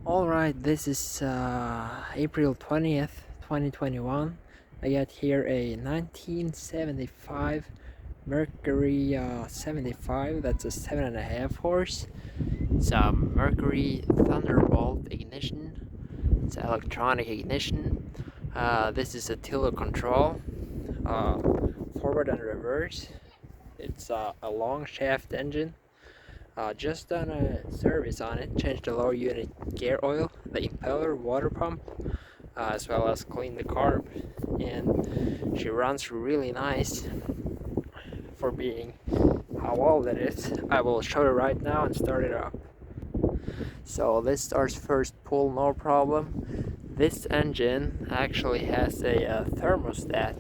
Alright, this is April 20th, 2021. I got here a 1975 Mercury 75, that's a 7.5 horse. It's a Mercury Thunderbolt ignition. It's electronic ignition. This is a tiller control, forward and reverse. It's a long shaft engine. Just done a service on it, changed the lower unit gear oil, the impeller, water pump, as well as cleaned the carb, and she runs really nice for being how old it is. I will show you right now and start it up. So this starts first pull, no problem. This engine actually has a thermostat,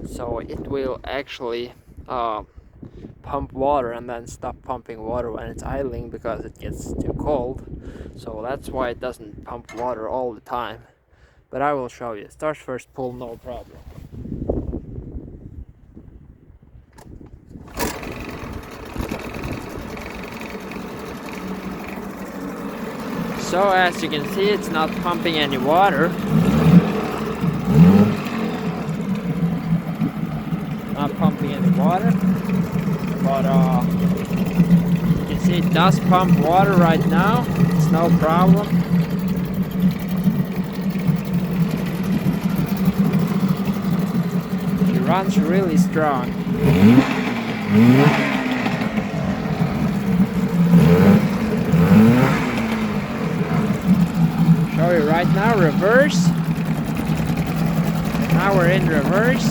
so it will actually pump water and then stop pumping water when it's idling because it gets too cold. So that's why it doesn't pump water all the time. But I will show you. Start first pull, no problem. So as you can see, it's not pumping any water. Not pumping any water. But you can see it does pump water right now. It's no problem. She runs really strong. Show you right now, reverse. Now we're in reverse.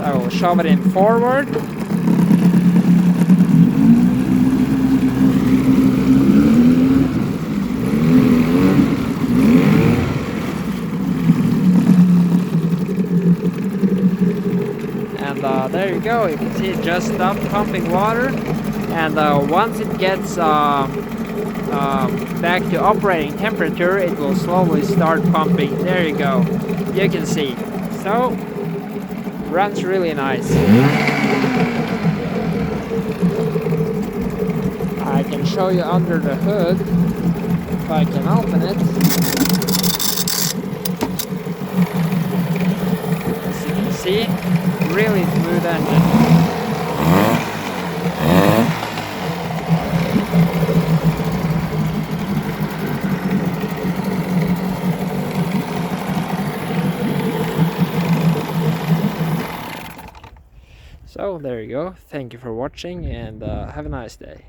I will shove it in forward. And there you go, you can see it just stopped pumping water, and once it gets back to operating temperature, it will slowly start pumping. There you go, you can see. So runs really nice. I can show you under the hood if I can open it. As you can see, really smooth engine. So there you go, thank you for watching, and have a nice day.